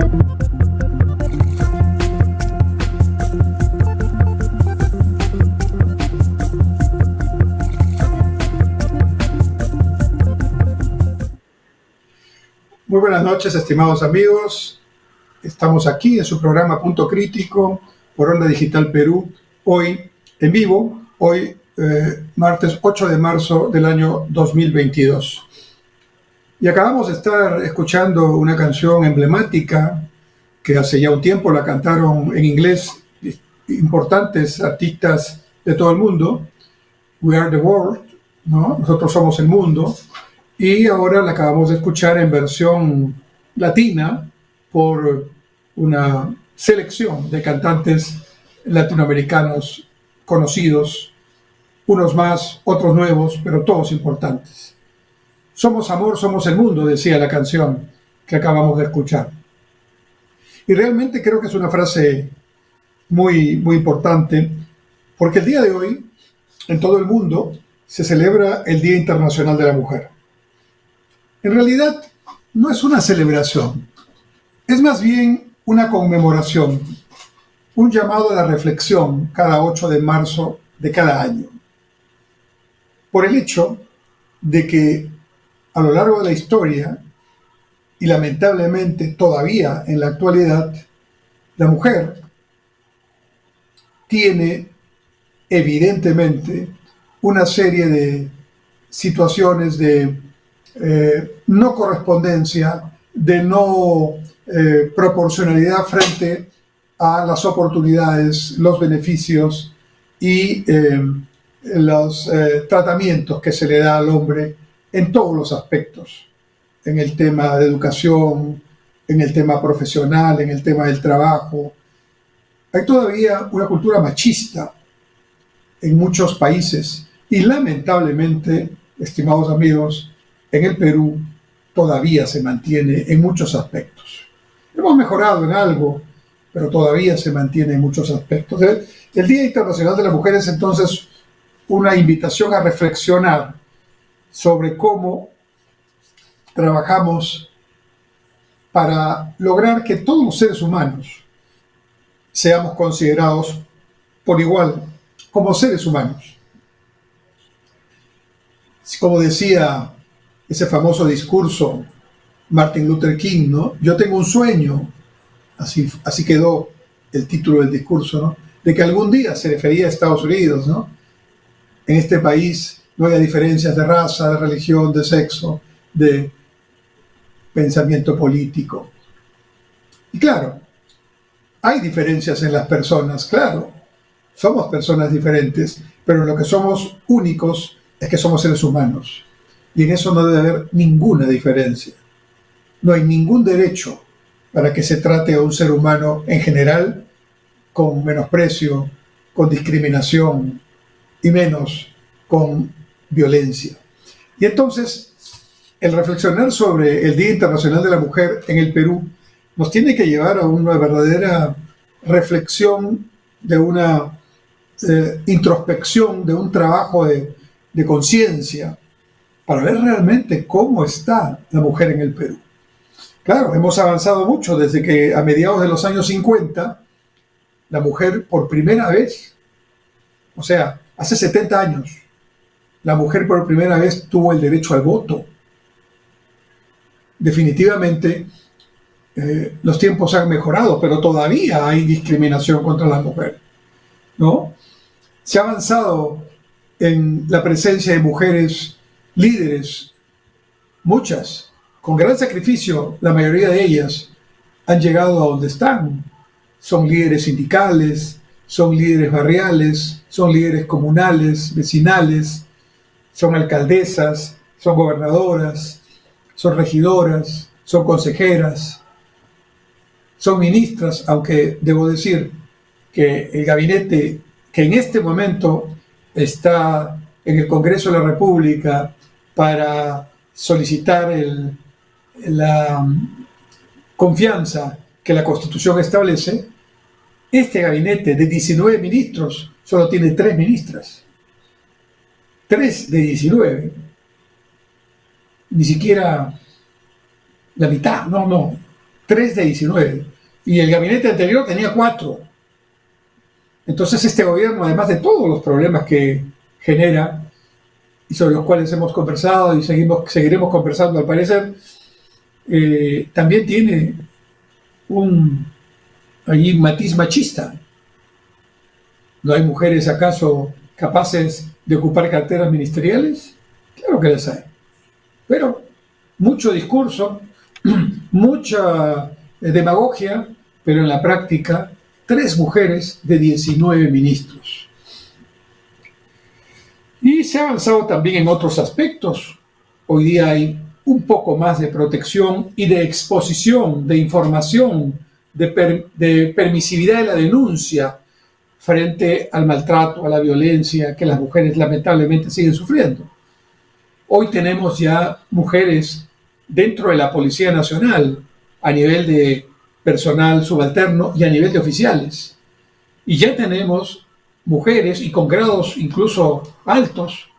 Muy buenas noches, estimados amigos. Estamos aquí en su programa Punto Crítico por Onda Digital Perú, hoy en vivo, martes 8 de marzo del año 2022. Y acabamos de estar escuchando una canción emblemática que hace ya un tiempo la cantaron en inglés importantes artistas de todo el mundo, We Are the World, ¿no? Nosotros somos el mundo. Y ahora la acabamos de escuchar en versión latina por una selección de cantantes latinoamericanos conocidos, unos más, otros nuevos, pero todos importantes. Somos amor, somos el mundo, decía la canción que acabamos de escuchar. Y realmente creo que es una frase muy, muy importante, porque el día de hoy, en todo el mundo, se celebra el Día Internacional de la Mujer. En realidad, no es una celebración, es más bien una conmemoración, un llamado a la reflexión cada 8 de marzo de cada año, por el hecho de que a lo largo de la historia, y lamentablemente todavía en la actualidad, la mujer tiene evidentemente una serie de situaciones de no correspondencia, de no proporcionalidad frente a las oportunidades, los beneficios y los tratamientos que se le da al hombre en todos los aspectos, en el tema de educación, en el tema profesional, en el tema del trabajo. Hay todavía una cultura machista en muchos países y lamentablemente, estimados amigos, en el Perú todavía se mantiene en muchos aspectos. Hemos mejorado en algo, pero todavía se mantiene en muchos aspectos. El Día Internacional de la Mujer es entonces una invitación a reflexionar sobre cómo trabajamos para lograr que todos los seres humanos seamos considerados por igual como seres humanos. Como decía ese famoso discurso Martin Luther King, ¿no? Yo tengo un sueño, así quedó el título del discurso, ¿no? De que algún día se refería a Estados Unidos, ¿no? En este país no haya diferencias de raza, de religión, de sexo, de pensamiento político. Y claro, hay diferencias en las personas, claro. Somos personas diferentes, pero lo que somos únicos es que somos seres humanos. Y en eso no debe haber ninguna diferencia. No hay ningún derecho para que se trate a un ser humano en general con menosprecio, con discriminación y menos con violencia. Y entonces, el reflexionar sobre el Día Internacional de la Mujer en el Perú nos tiene que llevar a una verdadera reflexión, de una introspección, de un trabajo de conciencia, para ver realmente cómo está la mujer en el Perú. Claro, hemos avanzado mucho desde que a mediados de los años 50, la mujer por primera vez, o sea, hace 70 años, la mujer por primera vez tuvo el derecho al voto. Definitivamente, los tiempos han mejorado, pero todavía hay discriminación contra la mujer, ¿no? Se ha avanzado en la presencia de mujeres líderes, muchas, con gran sacrificio, la mayoría de ellas han llegado a donde están. Son líderes sindicales, son líderes barriales, son líderes comunales, vecinales, son alcaldesas, son gobernadoras, son regidoras, son consejeras, son ministras, aunque debo decir que el gabinete que en este momento está en el Congreso de la República para solicitar la confianza que la Constitución establece, este gabinete de 19 ministros solo tiene 3 ministras. 3 de 19. Ni siquiera la mitad, no. 3 de 19. Y el gabinete anterior tenía 4. Entonces este gobierno, además de todos los problemas que genera y sobre los cuales hemos conversado y seguiremos conversando al parecer, también tiene un matiz machista. ¿No hay mujeres acaso capaces de ocupar carteras ministeriales? Claro que las hay. Pero mucho discurso, mucha demagogia, pero en la práctica 3 mujeres de 19 ministros. Y se ha avanzado también en otros aspectos. Hoy día hay un poco más de protección y de exposición, de información, de permisividad de la denuncia frente al maltrato, a la violencia que las mujeres lamentablemente siguen sufriendo. Hoy tenemos ya mujeres dentro de la Policía Nacional, a nivel de personal subalterno y a nivel de oficiales. Y ya tenemos mujeres, y con grados incluso altos,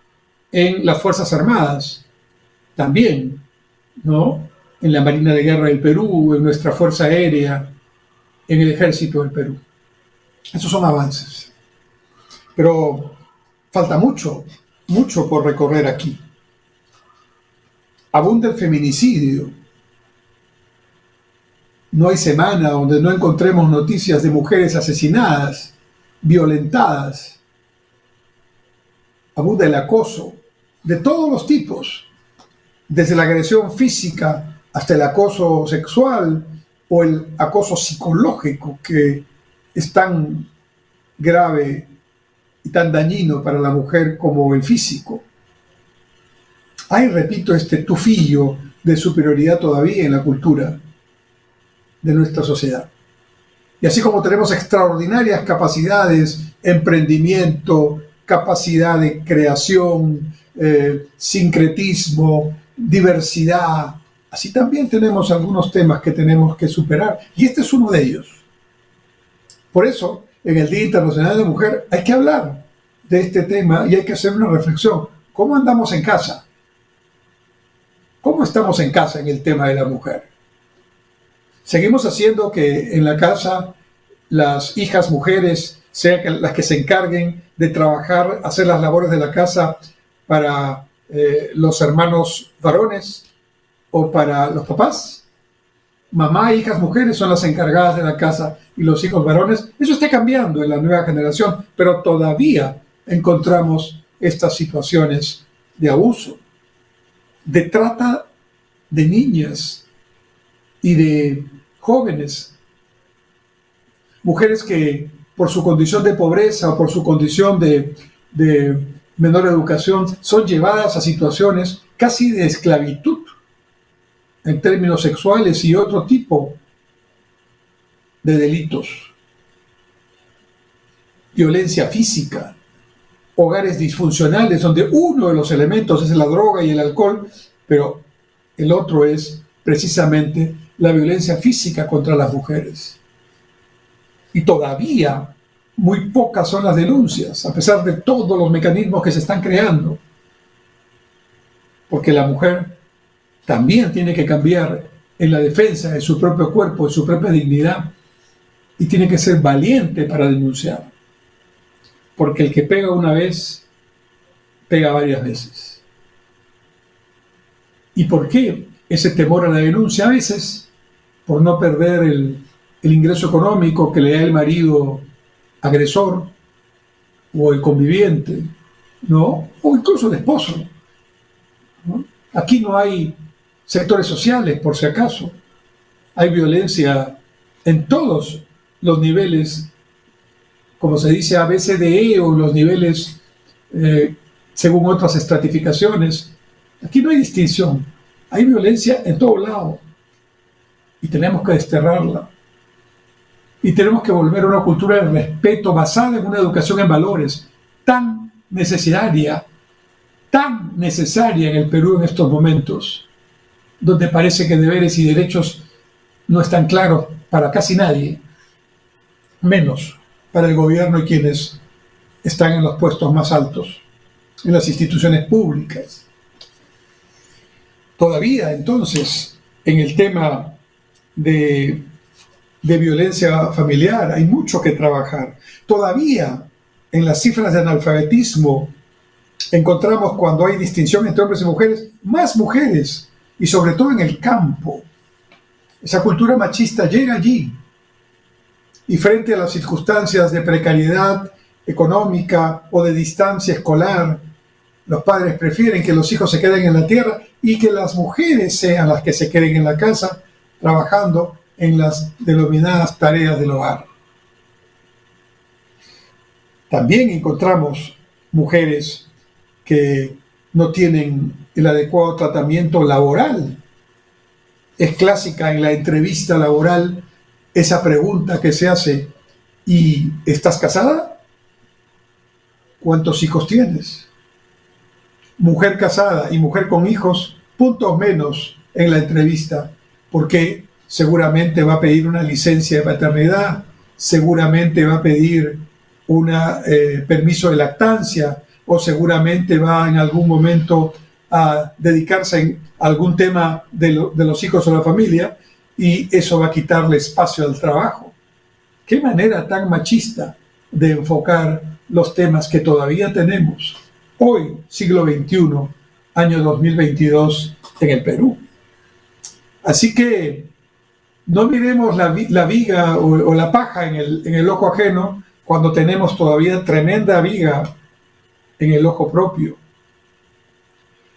en las Fuerzas Armadas. También, ¿no? En la Marina de Guerra del Perú, en nuestra Fuerza Aérea, en el Ejército del Perú. Esos son avances. Pero falta mucho por recorrer aquí. Abunda el feminicidio. No hay semana donde no encontremos noticias de mujeres asesinadas, violentadas. Abunda el acoso de todos los tipos, desde la agresión física hasta el acoso sexual o el acoso psicológico, que es tan grave y tan dañino para la mujer como el físico. Hay, repito, este tufillo de superioridad todavía en la cultura de nuestra sociedad. Y así como tenemos extraordinarias capacidades, emprendimiento, capacidad de creación, sincretismo, diversidad, así también tenemos algunos temas que tenemos que superar. Y este es uno de ellos. Por eso, en el Día Internacional de la Mujer hay que hablar de este tema y hay que hacer una reflexión. ¿Cómo andamos en casa? ¿Cómo estamos en casa en el tema de la mujer? Seguimos haciendo que en la casa las hijas mujeres sean las que se encarguen de trabajar, hacer las labores de la casa para los hermanos varones o para los papás. Mamá e hijas mujeres son las encargadas de la casa y los hijos varones. Eso está cambiando en la nueva generación, pero todavía encontramos estas situaciones de abuso, de trata de niñas y de jóvenes, mujeres que por su condición de pobreza o por su condición de menor educación son llevadas a situaciones casi de esclavitud en términos sexuales y otro tipo de delitos. Violencia física, hogares disfuncionales donde uno de los elementos es la droga y el alcohol, pero el otro es precisamente la violencia física contra las mujeres. Y todavía muy pocas son las denuncias, a pesar de todos los mecanismos que se están creando. Porque la mujer también tiene que cambiar en la defensa de su propio cuerpo, de su propia dignidad, y tiene que ser valiente para denunciar. Porque el que pega una vez, pega varias veces. ¿Y por qué ese temor a la denuncia? A veces, por no perder el ingreso económico que le da el marido agresor o el conviviente, ¿no? O incluso el esposo, ¿no? Aquí no hay sectores sociales, por si acaso. Hay violencia en todos los niveles, como se dice ABCDE, o los niveles según otras estratificaciones. Aquí no hay distinción. Hay violencia en todo lado. Y tenemos que desterrarla. Y tenemos que volver a una cultura de respeto basada en una educación en valores tan necesaria en el Perú en estos momentos, donde parece que deberes y derechos no están claros para casi nadie, menos para el gobierno y quienes están en los puestos más altos, en las instituciones públicas. Todavía, entonces, en el tema de, de violencia familiar, hay mucho que trabajar. Todavía en las cifras de analfabetismo encontramos, cuando hay distinción entre hombres y mujeres, más mujeres, y sobre todo en el campo. Esa cultura machista llega allí, y frente a las circunstancias de precariedad económica o de distancia escolar, los padres prefieren que los hijos se queden en la tierra y que las mujeres sean las que se queden en la casa trabajando en las denominadas tareas del hogar. También encontramos mujeres que no tienen el adecuado tratamiento laboral. Es clásica en la entrevista laboral esa pregunta que se hace: ¿y estás casada? ¿Cuántos hijos tienes? Mujer casada y mujer con hijos, puntos menos en la entrevista, porque seguramente va a pedir una licencia de paternidad, seguramente va a pedir un permiso de lactancia, o seguramente va en algún momento a dedicarse a algún tema de los hijos o la familia, y eso va a quitarle espacio al trabajo. ¿Qué manera tan machista de enfocar los temas que todavía tenemos hoy, siglo XXI, año 2022, en el Perú? Así que no miremos la viga o la paja en el ojo ajeno cuando tenemos todavía tremenda viga en el ojo propio.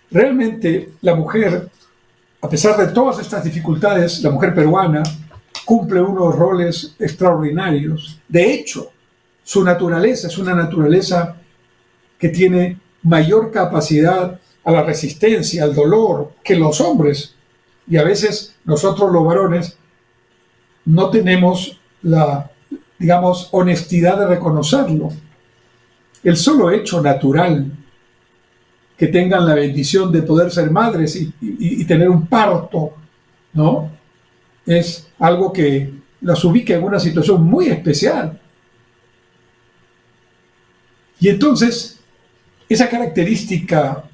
Realmente la mujer, a pesar de todas estas dificultades, la mujer peruana cumple unos roles extraordinarios. De hecho, su naturaleza es una naturaleza que tiene mayor capacidad a la resistencia, al dolor, que los hombres. Y a veces nosotros los varones no tenemos la, digamos, honestidad de reconocerlo. El solo hecho natural que tengan la bendición de poder ser madres y tener un parto, ¿no?, es algo que las ubica en una situación muy especial. Y entonces, esa característica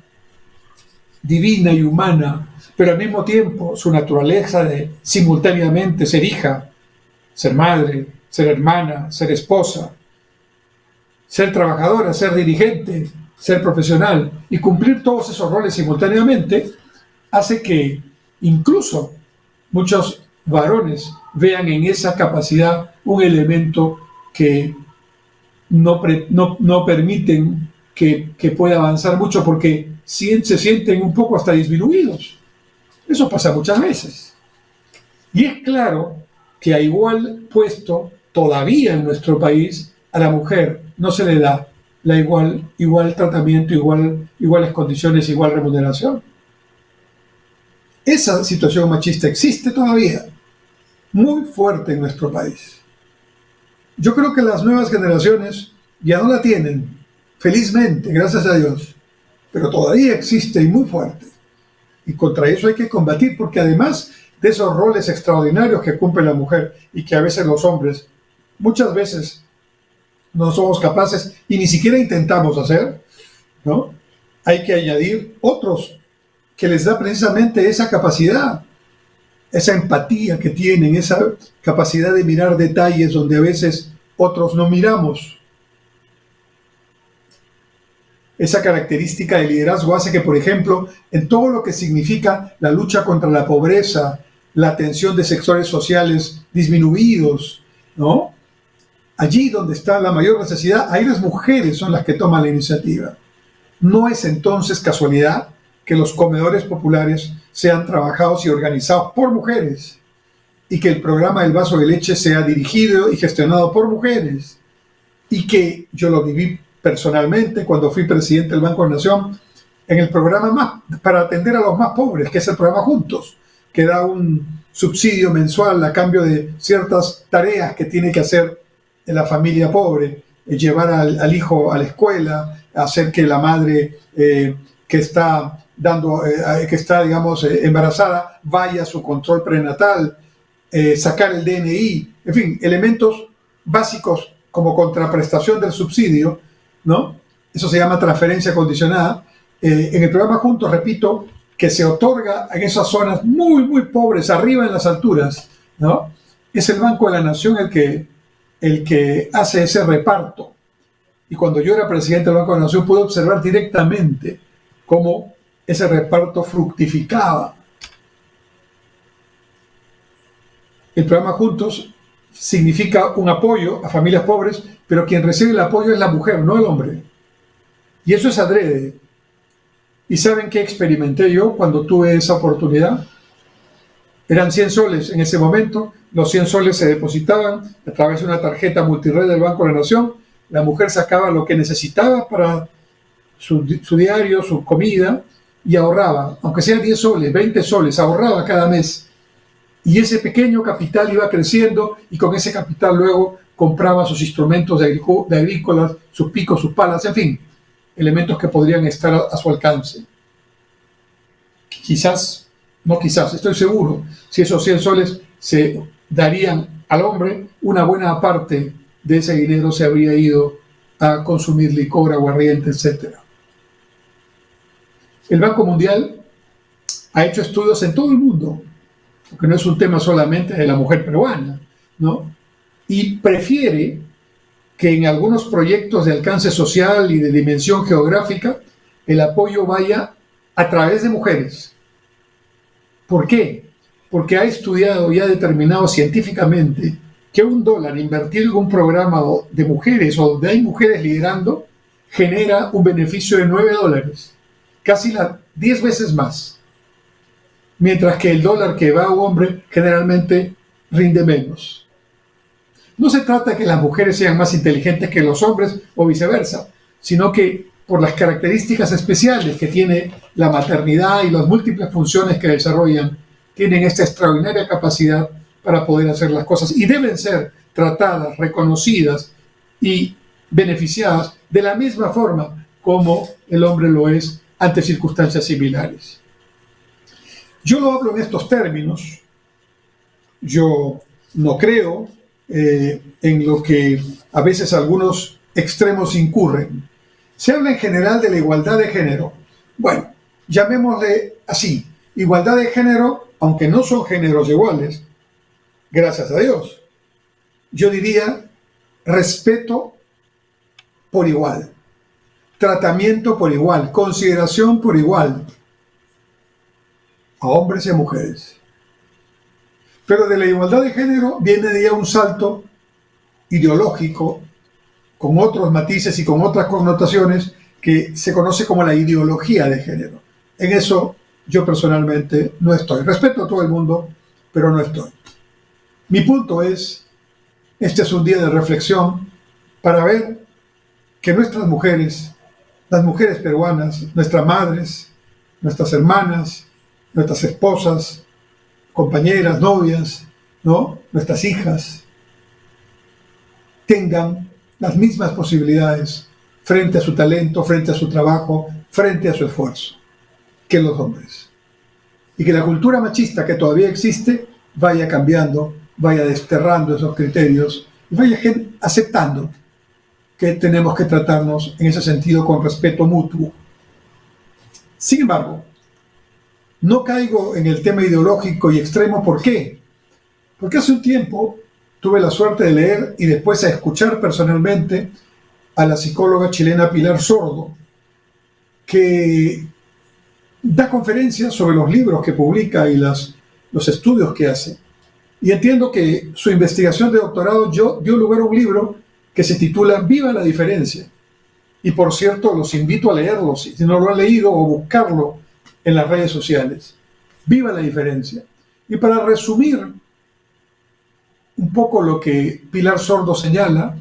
divina y humana, pero al mismo tiempo su naturaleza de simultáneamente ser hija, ser madre, ser hermana, ser esposa, ser trabajadora, ser dirigente, ser profesional y cumplir todos esos roles simultáneamente, hace que incluso muchos varones vean en esa capacidad un elemento que no permiten que pueda avanzar mucho, porque se sienten un poco hasta disminuidos. Eso pasa muchas veces. Y es claro que a igual puesto, todavía en nuestro país, a la mujer no se le da la igual tratamiento, iguales condiciones, igual remuneración. Esa situación machista existe todavía, muy fuerte en nuestro país. Yo creo que las nuevas generaciones ya no la tienen, felizmente, gracias a Dios, pero todavía existe y muy fuerte. Y contra eso hay que combatir, porque además de esos roles extraordinarios que cumple la mujer y que a veces los hombres, muchas veces no somos capaces y ni siquiera intentamos hacer, ¿no?, hay que añadir otros que les da precisamente esa capacidad, esa empatía que tienen, esa capacidad de mirar detalles donde a veces otros no miramos. Esa característica de liderazgo hace que, por ejemplo, en todo lo que significa la lucha contra la pobreza, la atención de sectores sociales disminuidos, ¿no?, allí donde está la mayor necesidad, ahí las mujeres son las que toman la iniciativa. No es entonces casualidad que los comedores populares sean trabajados y organizados por mujeres, y que el programa del vaso de leche sea dirigido y gestionado por mujeres, y que yo lo viví personalmente cuando fui presidente del Banco de Nación, en el programa para atender a los más pobres, que es el programa Juntos, que da un subsidio mensual a cambio de ciertas tareas que tiene que hacer la familia pobre, llevar al hijo a la escuela, hacer que la madre que está digamos, embarazada, vaya a su control prenatal, sacar el DNI, en fin, elementos básicos como contraprestación del subsidio, ¿no? Eso se llama transferencia condicionada. En el programa Juntos, repito, que se otorga en esas zonas muy, muy pobres, arriba en las alturas, ¿no? Es el Banco de la Nación el que hace ese reparto. Y cuando yo era presidente del Banco de la Nación pude observar directamente cómo ese reparto fructificaba. El programa Juntos significa un apoyo a familias pobres, pero quien recibe el apoyo es la mujer, no el hombre. Y eso es adrede. ¿Y saben qué experimenté yo cuando tuve esa oportunidad? Eran 100 soles en ese momento, los 100 soles se depositaban a través de una tarjeta multired del Banco de la Nación, la mujer sacaba lo que necesitaba para su diario, su comida, y ahorraba, aunque sean 10 soles, 20 soles, ahorraba cada mes. Y ese pequeño capital iba creciendo y con ese capital luego compraba sus instrumentos de agrícolas, sus picos, sus palas, en fin, elementos que podrían estar a su alcance. Quizás, no quizás, estoy seguro, si esos 100 soles se darían al hombre, una buena parte de ese dinero se habría ido a consumir licor, aguardiente, etc. El Banco Mundial ha hecho estudios en todo el mundo, porque no es un tema solamente de la mujer peruana, ¿no? Y prefiere que en algunos proyectos de alcance social y de dimensión geográfica el apoyo vaya a través de mujeres. ¿Por qué? Porque ha estudiado y ha determinado científicamente que $1 invertido en un programa de mujeres o donde hay mujeres liderando genera un beneficio de $9, casi 10 veces más. Mientras que el dólar que va a un hombre generalmente rinde menos. No se trata de que las mujeres sean más inteligentes que los hombres o viceversa, sino que por las características especiales que tiene la maternidad y las múltiples funciones que desarrollan, tienen esta extraordinaria capacidad para poder hacer las cosas y deben ser tratadas, reconocidas y beneficiadas de la misma forma como el hombre lo es ante circunstancias similares. Yo lo hablo en estos términos. Yo no creo en lo que a veces algunos extremos incurren. Se habla en general de la igualdad de género. Bueno, llamémosle así, igualdad de género, aunque no son géneros iguales, gracias a Dios. Yo diría respeto por igual, tratamiento por igual, consideración por igual, a hombres y a mujeres. Pero de la igualdad de género viene ya un salto ideológico, con otros matices y con otras connotaciones, que se conoce como la ideología de género. En eso yo personalmente no estoy. Respeto a todo el mundo, pero no estoy. Mi punto es, este es un día de reflexión para ver que nuestras mujeres, las mujeres peruanas, nuestras madres, nuestras hermanas, nuestras esposas, compañeras, novias, ¿no? Nuestras hijas, tengan las mismas posibilidades frente a su talento, frente a su trabajo, frente a su esfuerzo, que los hombres. Y que la cultura machista que todavía existe vaya cambiando, vaya desterrando esos criterios y vaya aceptando que tenemos que tratarnos en ese sentido con respeto mutuo. Sin embargo, no caigo en el tema ideológico y extremo. ¿Por qué? Porque hace un tiempo tuve la suerte de leer y después a escuchar personalmente a la psicóloga chilena Pilar Sordo, que da conferencias sobre los libros que publica y los estudios que hace. Y entiendo que su investigación de doctorado dio lugar a un libro que se titula Viva la diferencia. Y por cierto, los invito a leerlo, si no lo han leído, o buscarlo en las redes sociales. Viva la diferencia. Y para resumir un poco lo que Pilar Sordo señala,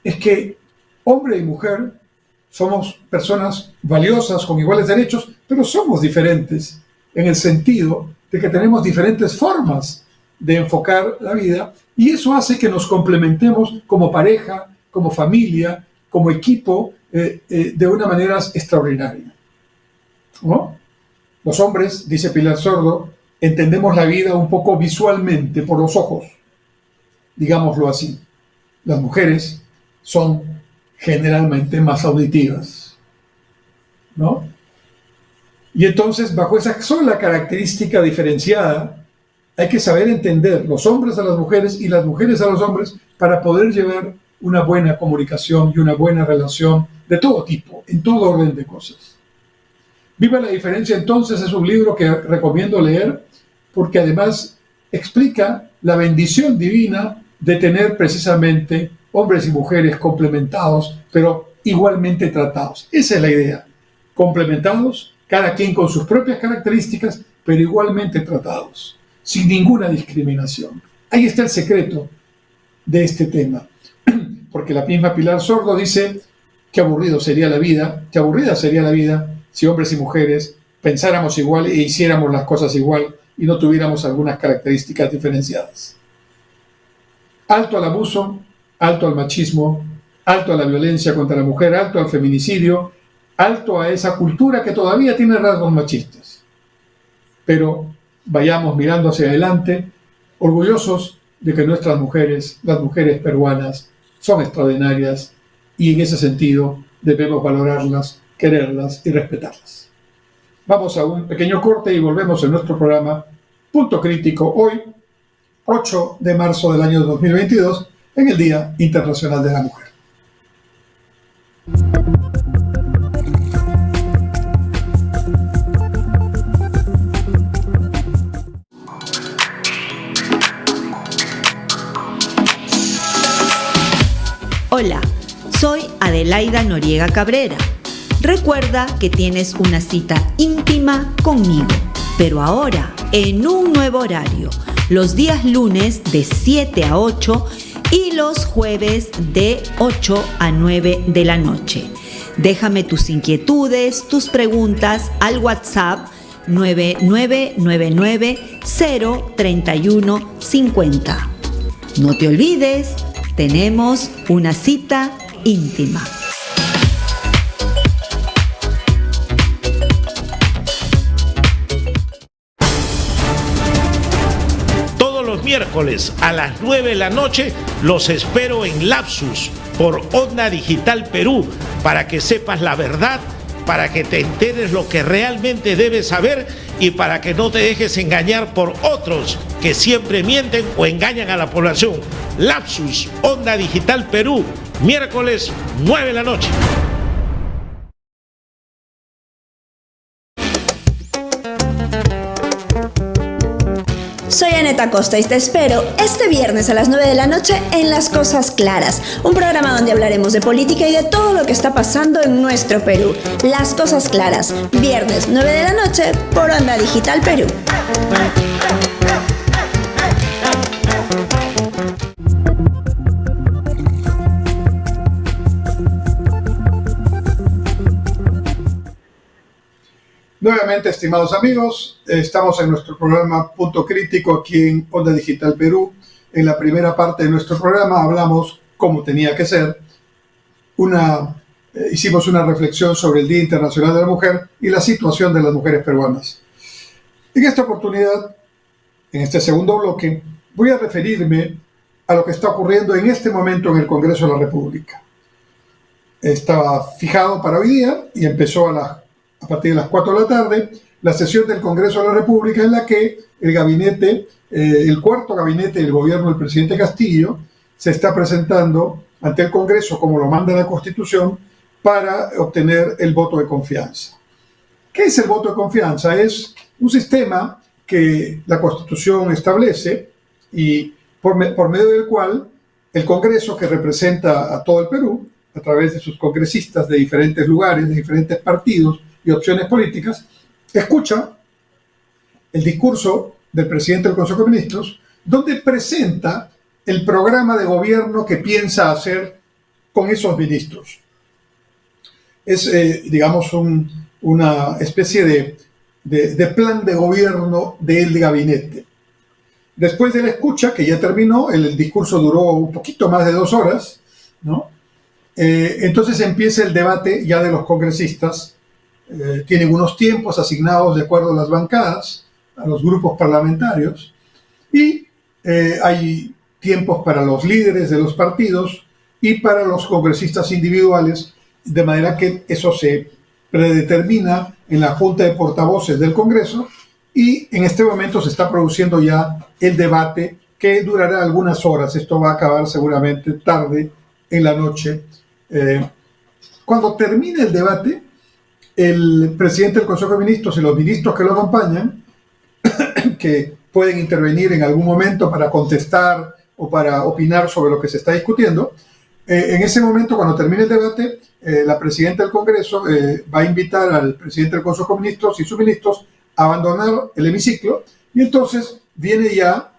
es que hombre y mujer somos personas valiosas con iguales derechos, pero somos diferentes en el sentido de que tenemos diferentes formas de enfocar la vida, y eso hace que nos complementemos como pareja, como familia, como equipo, de una manera extraordinaria, ¿no? Los hombres, dice Pilar Sordo, entendemos la vida un poco visualmente, por los ojos, digámoslo así. Las mujeres son generalmente más auditivas, ¿no? Y entonces, bajo esa sola característica diferenciada, Hay que saber entender los hombres a las mujeres y las mujeres a los hombres para poder llevar una buena comunicación y una buena relación de todo tipo, en todo orden de cosas. Viva la diferencia, entonces, es un libro que recomiendo leer porque además explica la bendición divina de tener precisamente hombres y mujeres complementados, pero igualmente tratados. Esa es la idea. Complementados, cada quien con sus propias características, pero igualmente tratados, sin ninguna discriminación. Ahí está el secreto de este tema. Porque la misma Pilar Sordo dice qué aburrida sería la vida si hombres y mujeres pensáramos igual e hiciéramos las cosas igual y no tuviéramos algunas características diferenciadas. Alto al abuso, alto al machismo, alto a la violencia contra la mujer, alto al feminicidio, alto a esa cultura que todavía tiene rasgos machistas. Pero vayamos mirando hacia adelante, orgullosos de que nuestras mujeres, las mujeres peruanas, son extraordinarias y en ese sentido debemos valorarlas, quererlas y respetarlas. Vamos a un pequeño corte y volvemos en nuestro programa Punto Crítico hoy, 8 de marzo del año 2022, en el Día Internacional de la Mujer. Hola, soy Adelaida Noriega Cabrera. Recuerda que tienes una cita íntima conmigo, pero ahora en un nuevo horario, los días lunes de 7 a 8 y los jueves de 8 a 9 de la noche. Déjame tus inquietudes, tus preguntas al WhatsApp 9999 031 50. No te olvides, tenemos una cita íntima. Todos los miércoles a las 9 de la noche los espero en Lapsus por Onda Digital Perú para que sepas la verdad, para que te enteres lo que realmente debes saber y para que no te dejes engañar por otros que siempre mienten o engañan a la población. Lapsus, Onda Digital Perú, miércoles 9 de la noche. Soy Aneta Costa y te espero este viernes a las 9 de la noche en Las Cosas Claras, un programa donde hablaremos de política y de todo lo que está pasando en nuestro Perú. Las Cosas Claras, viernes 9 de la noche por Onda Digital Perú. Nuevamente, estimados amigos, estamos en nuestro programa Punto Crítico aquí en Onda Digital Perú. En la primera parte de nuestro programa hablamos, como tenía que ser, hicimos una reflexión sobre el Día Internacional de la Mujer y la situación de las mujeres peruanas. En esta oportunidad, en este segundo bloque, voy a referirme a lo que está ocurriendo en este momento en el Congreso de la República. Estaba fijado para hoy día y empezó a partir de las 4 de la tarde, la sesión del Congreso de la República en la que el cuarto gabinete del gobierno del presidente Castillo se está presentando ante el Congreso, como lo manda la Constitución, para obtener el voto de confianza. ¿Qué es el voto de confianza? Es un sistema que la Constitución establece y por medio del cual el Congreso, que representa a todo el Perú, a través de sus congresistas de diferentes lugares, de diferentes partidos y opciones políticas, escucha el discurso del presidente del Consejo de Ministros, donde presenta el programa de gobierno que piensa hacer con esos ministros. Es, digamos, una especie de plan de gobierno del gabinete. Después de la escucha, que ya terminó, el discurso duró un poquito más de 2 horas, ¿no? Entonces empieza el debate ya de los congresistas. Tienen unos tiempos asignados de acuerdo a las bancadas, a los grupos parlamentarios, y hay tiempos para los líderes de los partidos y para los congresistas individuales, de manera que eso se predetermina en la Junta de Portavoces del Congreso y en este momento se está produciendo ya el debate que durará algunas horas. Esto va a acabar seguramente tarde en la noche. Cuando termine el debate, el presidente del Consejo de Ministros y los ministros que lo acompañan, que pueden intervenir en algún momento para contestar o para opinar sobre lo que se está discutiendo, en ese momento, cuando termine el debate, la presidenta del Congreso va a invitar al presidente del Consejo de Ministros y sus ministros a abandonar el hemiciclo, y entonces viene ya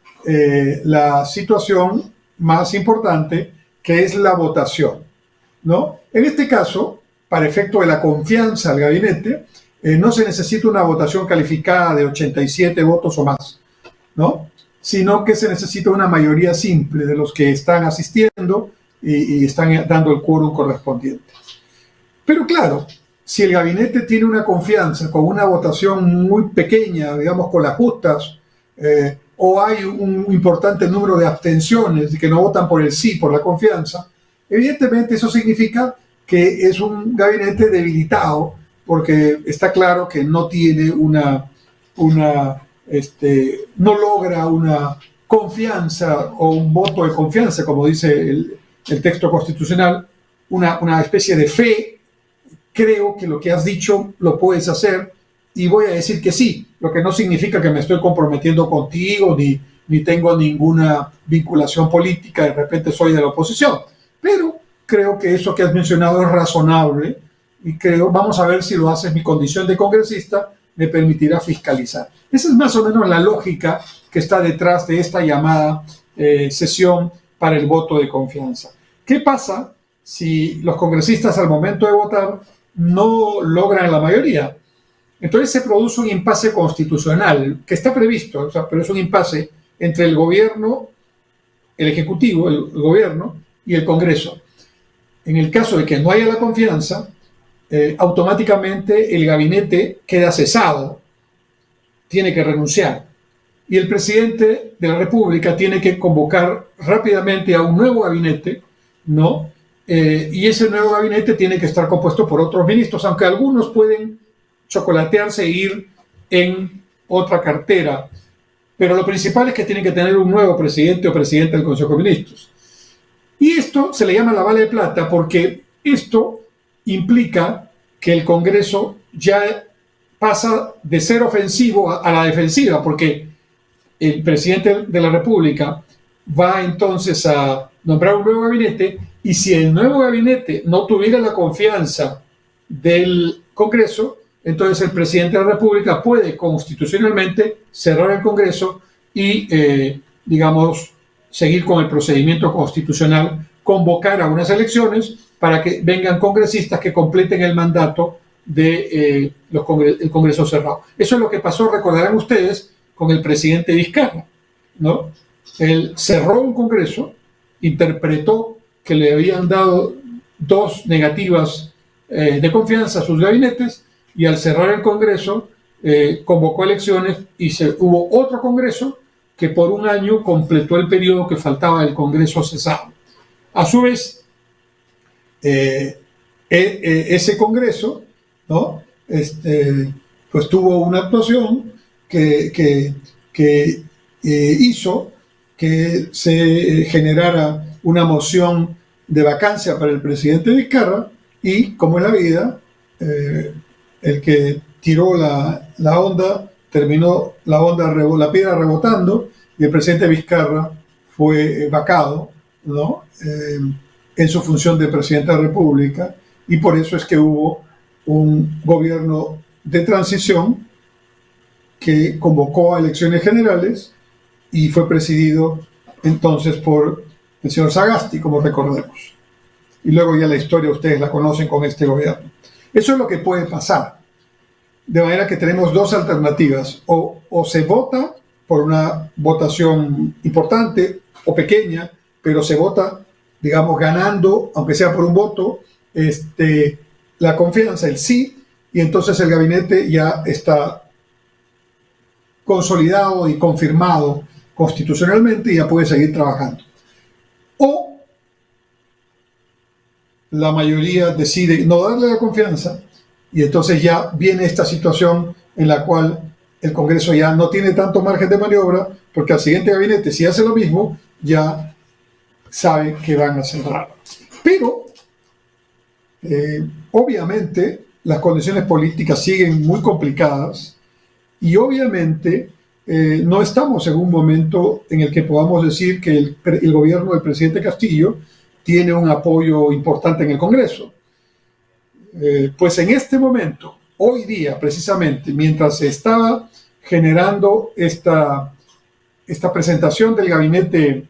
la situación más importante, que es la votación, ¿no? En este caso, para efecto de la confianza al gabinete, no se necesita una votación calificada de 87 votos o más, ¿no? Sino que se necesita una mayoría simple de los que están asistiendo y están dando el quórum correspondiente. Pero claro, si el gabinete tiene una confianza con una votación muy pequeña, digamos con las justas, o hay un importante número de abstenciones y que no votan por el sí, por la confianza, evidentemente eso significa que es un gabinete debilitado, porque está claro que no tiene no logra una confianza o un voto de confianza, como dice el texto constitucional, una especie de fe. Creo que lo que has dicho lo puedes hacer y voy a decir que sí, lo que no significa que me estoy comprometiendo contigo ni tengo ninguna vinculación política, de repente soy de la oposición, pero creo que eso que has mencionado es razonable y vamos a ver si lo haces, mi condición de congresista me permitirá fiscalizar. Esa es más o menos la lógica que está detrás de esta llamada sesión para el voto de confianza. ¿Qué pasa si los congresistas al momento de votar no logran la mayoría? Entonces se produce un impasse constitucional que está previsto, pero es un impasse entre el gobierno, el ejecutivo, el gobierno y el Congreso. En el caso de que no haya la confianza, automáticamente el gabinete queda cesado, tiene que renunciar. Y el presidente de la República tiene que convocar rápidamente a un nuevo gabinete, ¿no? Y ese nuevo gabinete tiene que estar compuesto por otros ministros, aunque algunos pueden chocolatearse e ir en otra cartera. Pero lo principal es que tiene que tener un nuevo presidente o presidenta del Consejo de Ministros. Y esto se le llama la bala de plata porque esto implica que el Congreso ya pasa de ser ofensivo a la defensiva, porque el presidente de la República va entonces a nombrar un nuevo gabinete, y si el nuevo gabinete no tuviera la confianza del Congreso, entonces el presidente de la República puede constitucionalmente cerrar el Congreso y, seguir con el procedimiento constitucional, convocar a unas elecciones para que vengan congresistas que completen el mandato del Congreso cerrado. Eso es lo que pasó, recordarán ustedes, con el presidente Vizcarra, ¿no? Él cerró un Congreso, interpretó que le habían dado 2 negativas de confianza a sus gabinetes, y al cerrar el Congreso convocó elecciones y hubo otro Congreso que por un año completó el periodo que faltaba del Congreso cesado. A su vez, ese Congreso, ¿no? Pues tuvo una actuación que hizo que se generara una moción de vacancia para el presidente Vizcarra, y como en la vida, el que tiró la onda, terminó la piedra rebotando, y el presidente Vizcarra fue vacado, ¿no? En su función de presidente de la República, y por eso es que hubo un gobierno de transición que convocó a elecciones generales y fue presidido entonces por el señor Sagasti, como recordemos. Y luego ya la historia ustedes la conocen con este gobierno. Eso es lo que puede pasar. De manera que tenemos 2 alternativas. O se vota por una votación importante o pequeña, pero se vota, ganando, aunque sea por un voto, la confianza, el sí, y entonces el gabinete ya está consolidado y confirmado constitucionalmente y ya puede seguir trabajando. O la mayoría decide no darle la confianza, y entonces ya viene esta situación en la cual el Congreso ya no tiene tanto margen de maniobra, porque al siguiente gabinete, si hace lo mismo, ya sabe que van a cerrar. Pero, obviamente, las condiciones políticas siguen muy complicadas y obviamente no estamos en un momento en el que podamos decir que el gobierno del presidente Castillo tiene un apoyo importante en el Congreso. Pues en este momento, hoy día precisamente, mientras se estaba generando esta presentación del gabinete,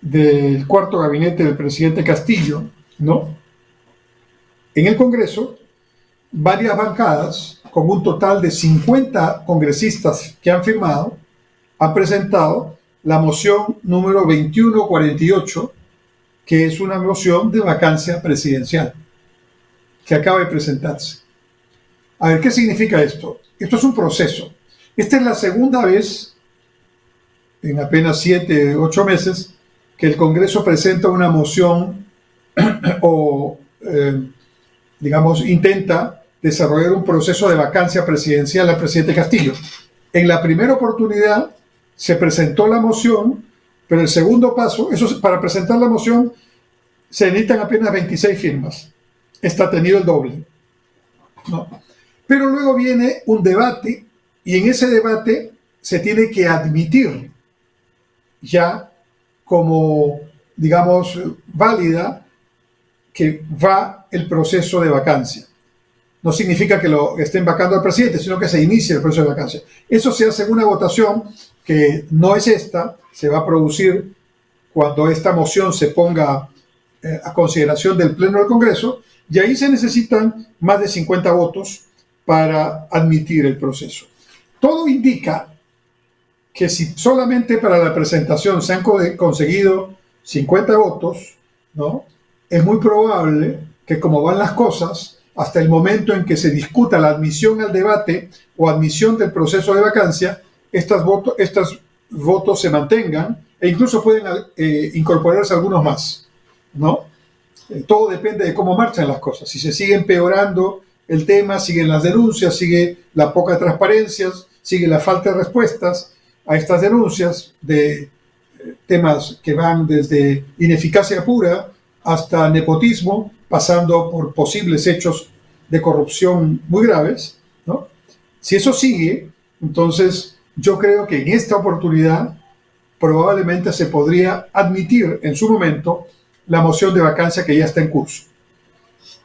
del cuarto gabinete del presidente Castillo, ¿no? En el Congreso, varias bancadas, con un total de 50 congresistas que han firmado, han presentado la moción número 2148, que es una moción de vacancia presidencial, que acaba de presentarse. A ver, ¿qué significa esto? Esto es un proceso. Esta es la segunda vez, en apenas 7, 8 meses, que el Congreso presenta una moción o, digamos, intenta desarrollar un proceso de vacancia presidencial al presidente Castillo. En la primera oportunidad se presentó la moción, pero el segundo paso, para presentar la moción, se necesitan apenas 26 firmas. Esta ha tenido el doble, ¿no? Pero luego viene un debate y en ese debate se tiene que admitir ya como, digamos, válida que va el proceso de vacancia. No significa que lo estén vacando al presidente, sino que se inicie el proceso de vacancia. Eso se hace en una votación que no es esta, se va a producir cuando esta moción se ponga a consideración del Pleno del Congreso, y ahí se necesitan más de 50 votos para admitir el proceso. Todo indica que si solamente para la presentación se han conseguido 50 votos, ¿no? Es muy probable que, como van las cosas, hasta el momento en que se discuta la admisión al debate o admisión del proceso de vacancia, estos votos se mantengan e incluso pueden incorporarse algunos más, ¿no? Todo depende de cómo marchan las cosas. Si se sigue empeorando el tema, siguen las denuncias, sigue la poca transparencia, sigue la falta de respuestas a estas denuncias de temas que van desde ineficacia pura hasta nepotismo, pasando por posibles hechos de corrupción muy graves, ¿no? Si eso sigue, entonces yo creo que en esta oportunidad probablemente se podría admitir en su momento la moción de vacancia que ya está en curso.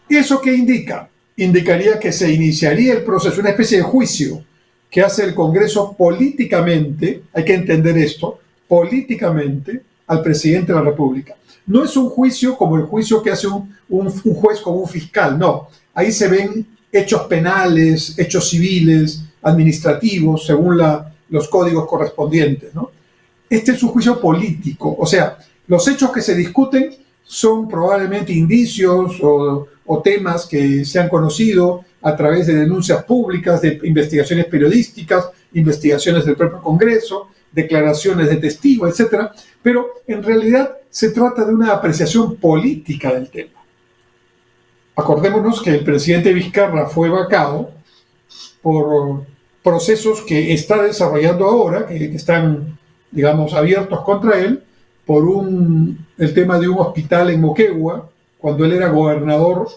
¿Eso qué indica? Indicaría que se iniciaría el proceso, una especie de juicio que hace el Congreso políticamente, hay que entender esto, políticamente al presidente de la República. No es un juicio como el juicio que hace un juez con un fiscal, no. Ahí se ven hechos penales, hechos civiles, administrativos, según los códigos correspondientes, ¿no? Este es un juicio político, o sea, los hechos que se discuten son probablemente indicios o temas que se han conocido a través de denuncias públicas, de investigaciones periodísticas, investigaciones del propio Congreso, declaraciones de testigos, etc. Pero en realidad se trata de una apreciación política del tema. Acordémonos que el presidente Vizcarra fue vacado por procesos que está desarrollando ahora, que están, digamos, abiertos contra él, por el tema de un hospital en Moquegua, cuando él era gobernador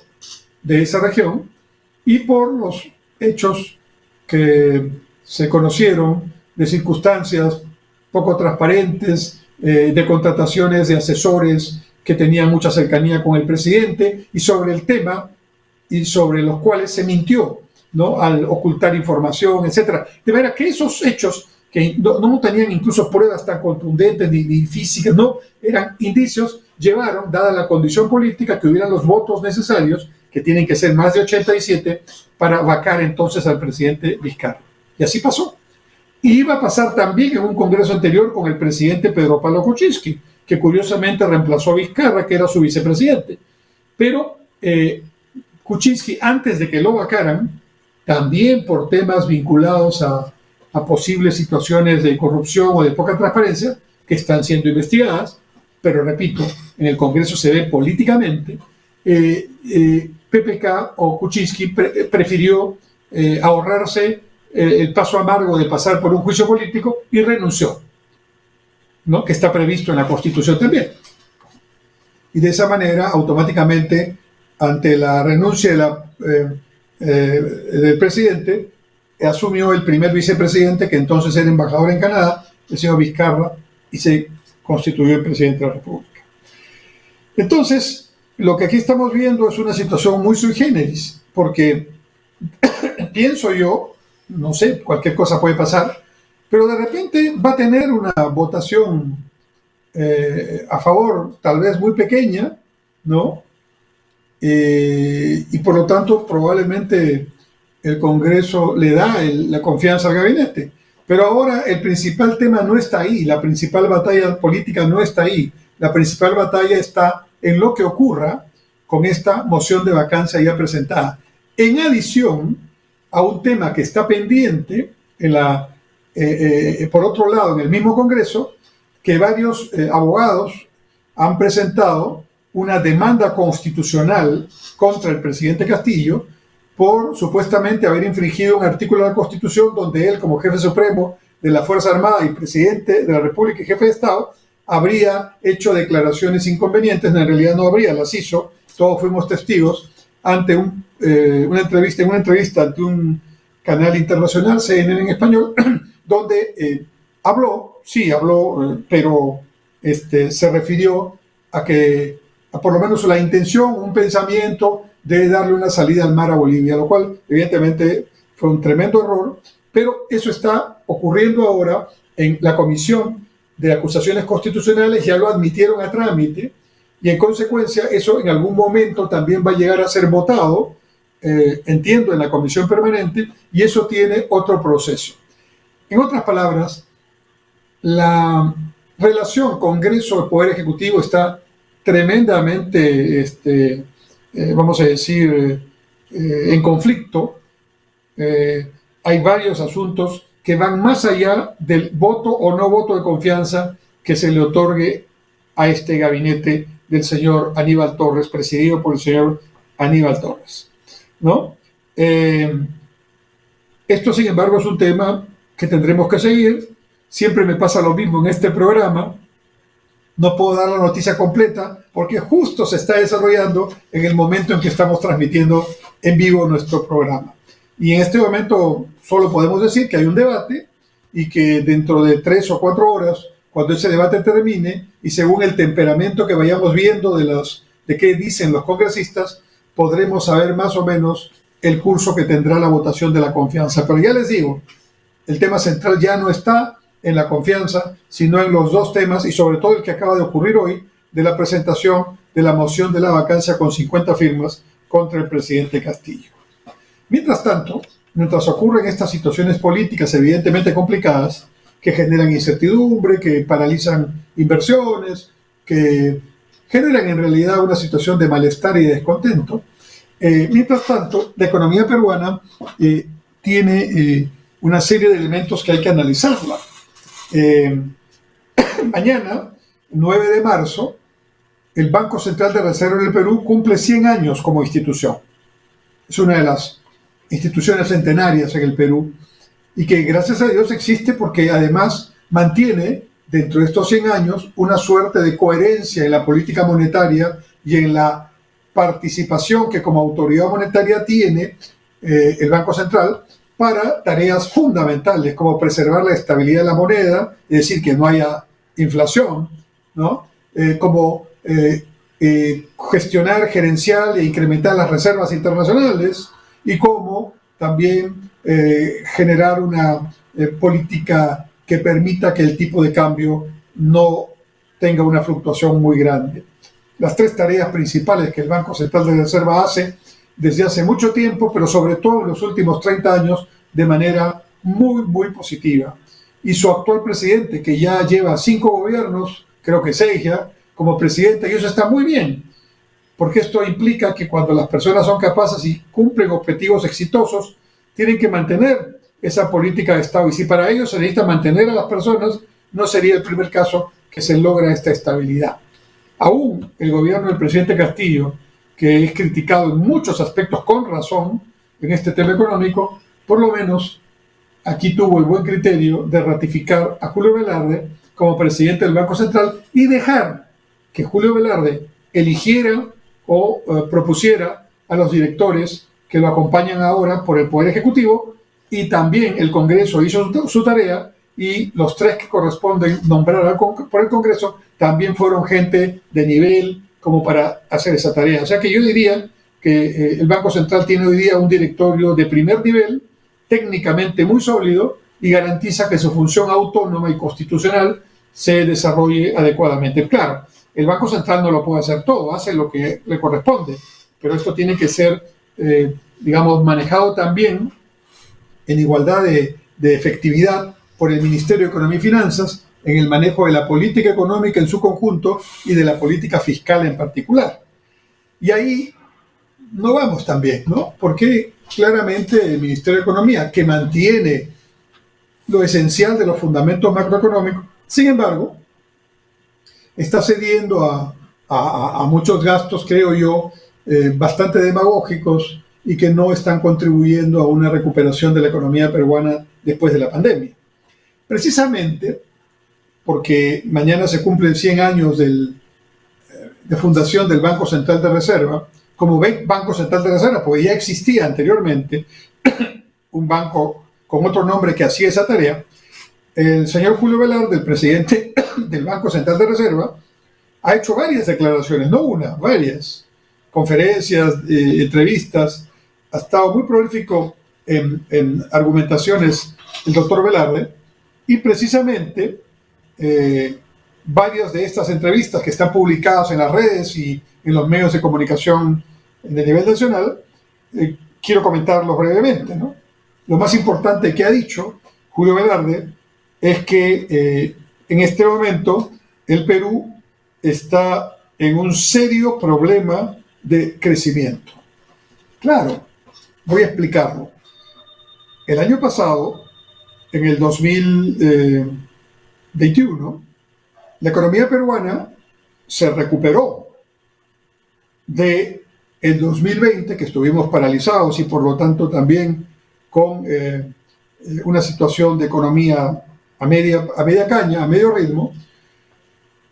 de esa región, y por los hechos que se conocieron de circunstancias poco transparentes, de contrataciones de asesores que tenían mucha cercanía con el presidente, y sobre el tema, y sobre los cuales se mintió, ¿no? Al ocultar información, etc. De manera que esos hechos, que no tenían incluso pruebas tan contundentes ni físicas, no, eran indicios, llevaron, dada la condición política, que hubieran los votos necesarios, que tienen que ser más de 87, para vacar entonces al presidente Vizcarra. Y así pasó. Y iba a pasar también en un congreso anterior con el presidente Pedro Pablo Kuczynski, que curiosamente reemplazó a Vizcarra, que era su vicepresidente. Pero Kuczynski, antes de que lo vacaran, también por temas vinculados a posibles situaciones de corrupción o de poca transparencia, que están siendo investigadas, pero repito, en el Congreso se ve políticamente, PPK o Kuczynski prefirió ahorrarse el paso amargo de pasar por un juicio político y renunció, ¿no? Que está previsto en la Constitución también. Y de esa manera, automáticamente, ante la renuncia del presidente, asumió el primer vicepresidente, que entonces era embajador en Canadá, el señor Vizcarra, y se constituyó el presidente de la República. Entonces, lo que aquí estamos viendo es una situación muy sui generis, porque pienso yo, no sé, cualquier cosa puede pasar, pero de repente va a tener una votación a favor, tal vez muy pequeña, ¿no? Y por lo tanto, probablemente el Congreso le da la confianza al gabinete. Pero ahora el principal tema no está ahí, la principal batalla política no está ahí. La principal batalla está en lo que ocurra con esta moción de vacancia ya presentada. En adición a un tema que está pendiente, por otro lado, en el mismo Congreso, que varios abogados han presentado una demanda constitucional contra el presidente Castillo por supuestamente haber infringido un artículo de la Constitución donde él, como jefe supremo de la Fuerza Armada y presidente de la República y jefe de Estado, habría hecho declaraciones inconvenientes. En realidad no habría, las hizo, todos fuimos testigos, ante una entrevista ante un canal internacional, CNN en español, donde habló, pero se refirió a por lo menos la intención, un pensamiento de darle una salida al mar a Bolivia, lo cual evidentemente fue un tremendo error, pero eso está ocurriendo ahora en la Comisión de Acusaciones Constitucionales, ya lo admitieron a trámite, y en consecuencia eso en algún momento también va a llegar a ser votado, entiendo, en la Comisión Permanente, y eso tiene otro proceso. En otras palabras, la relación Congreso-Poder Ejecutivo está tremendamente, vamos a decir, en conflicto. Hay varios asuntos que van más allá del voto o no voto de confianza que se le otorgue a este gabinete del señor Aníbal Torres, presidido por el señor Aníbal Torres, ¿no? Esto, sin embargo, es un tema que tendremos que seguir. Siempre me pasa lo mismo en este programa. No puedo dar la noticia completa porque justo se está desarrollando en el momento en que estamos transmitiendo en vivo nuestro programa. Y en este momento solo podemos decir que hay un debate y que dentro de 3 o 4 horas, cuando ese debate termine y según el temperamento que vayamos viendo de qué dicen los congresistas, podremos saber más o menos el curso que tendrá la votación de la confianza. Pero ya les digo, el tema central ya no está en la confianza, sino en los dos temas, y sobre todo el que acaba de ocurrir hoy, de la presentación de la moción de la vacancia con 50 firmas contra el presidente Castillo. Mientras tanto, mientras ocurren estas situaciones políticas evidentemente complicadas, que generan incertidumbre, que paralizan inversiones, que generan en realidad una situación de malestar y de descontento, mientras tanto, la economía peruana tiene una serie de elementos que hay que analizarla. Mañana, 9 de marzo, el Banco Central de Reserva del Perú cumple 100 años como institución. Es una de las instituciones centenarias en el Perú y que gracias a Dios existe porque además mantiene dentro de estos 100 años una suerte de coherencia en la política monetaria y en la participación que como autoridad monetaria tiene el Banco Central para tareas fundamentales como preservar la estabilidad de la moneda, es decir, que no haya inflación, ¿no? Como gestionar, gerenciar e incrementar las reservas internacionales y como también generar una política que permita que el tipo de cambio no tenga una fluctuación muy grande. Las 3 tareas principales que el Banco Central de Reserva hace desde hace mucho tiempo, pero sobre todo en los últimos 30 años, de manera muy, muy positiva. Y su actual presidente, que ya lleva 5 gobiernos, creo que 6 ya, como presidente, y eso está muy bien, porque esto implica que cuando las personas son capaces y cumplen objetivos exitosos, tienen que mantener esa política de Estado. Y si para ello se necesita mantener a las personas, no sería el primer caso que se logra esta estabilidad. Aún el gobierno del presidente Castillo, que es criticado en muchos aspectos con razón, en este tema económico, por lo menos aquí tuvo el buen criterio de ratificar a Julio Velarde como presidente del Banco Central y dejar que Julio Velarde eligiera o propusiera a los directores que lo acompañan ahora por el Poder Ejecutivo, y también el Congreso hizo su tarea y los 3 que corresponden nombrar por el Congreso también fueron gente de nivel como para hacer esa tarea. O sea que yo diría que el Banco Central tiene hoy día un directorio de primer nivel, técnicamente muy sólido, y garantiza que su función autónoma y constitucional se desarrolle adecuadamente. Claro, el Banco Central no lo puede hacer todo, hace lo que le corresponde, pero esto tiene que ser, manejado también en igualdad de efectividad por el Ministerio de Economía y Finanzas en el manejo de la política económica en su conjunto y de la política fiscal en particular. Y ahí no vamos tan bien, ¿no? Porque claramente el Ministerio de Economía, que mantiene lo esencial de los fundamentos macroeconómicos, sin embargo, está cediendo a muchos gastos, creo yo, bastante demagógicos y que no están contribuyendo a una recuperación de la economía peruana después de la pandemia. Precisamente porque mañana se cumplen 100 años de fundación del Banco Central de Reserva, como Banco Central de Reserva, porque ya existía anteriormente un banco con otro nombre que hacía esa tarea. El señor Julio Velarde, el presidente del Banco Central de Reserva, ha hecho varias declaraciones, no una, varias conferencias, entrevistas. Ha estado muy prolífico en argumentaciones el doctor Velarde, y precisamente varias de estas entrevistas que están publicadas en las redes y en los medios de comunicación de nivel nacional, quiero comentarlos brevemente, ¿no? Lo más importante que ha dicho Julio Velarde es que en este momento el Perú está en un serio problema de crecimiento. Claro, voy a explicarlo. El año pasado, en el 2021, la economía peruana se recuperó del 2020, que estuvimos paralizados y por lo tanto también con una situación de economía a media caña, a medio ritmo,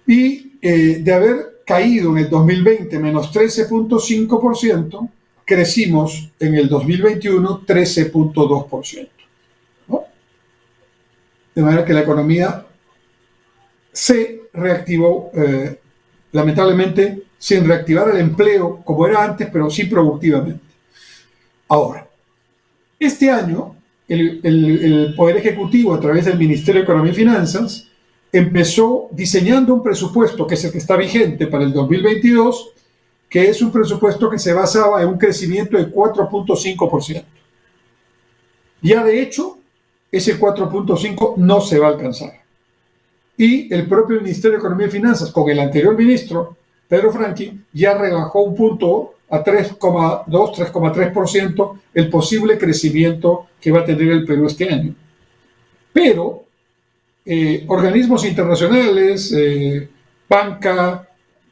y de haber caído en el 2020 menos 13.5%, crecimos en el 2021 13.2%, ¿no? De manera que la economía se reactivó, lamentablemente sin reactivar el empleo como era antes, pero sí productivamente. Ahora, este año el Poder Ejecutivo, a través del Ministerio de Economía y Finanzas, empezó diseñando un presupuesto que es el que está vigente para el 2022, que es un presupuesto que se basaba en un crecimiento de 4.5%. Ya de hecho, ese 4.5 no se va a alcanzar. Y el propio Ministerio de Economía y Finanzas, con el anterior ministro, Pedro Franqui, ya rebajó un punto a 3,2, 3,3% el posible crecimiento que va a tener el Perú este año. Pero organismos internacionales, banca,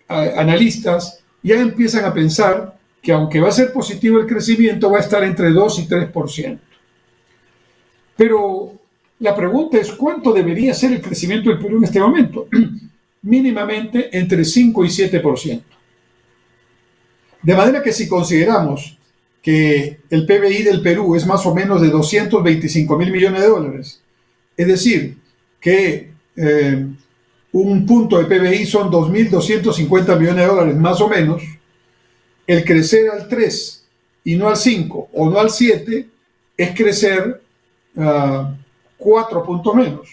analistas, ya empiezan a pensar que aunque va a ser positivo el crecimiento, va a estar entre 2 y 3%. Pero la pregunta es, ¿cuánto debería ser el crecimiento del Perú en este momento? Mínimamente entre 5 y 7%. De manera que si consideramos que el PBI del Perú es más o menos de 225.000 millones de dólares, es decir, que un punto de PBI son 2.250 millones de dólares más o menos, el crecer al 3 y no al 5 o no al 7 es crecer 4 puntos menos.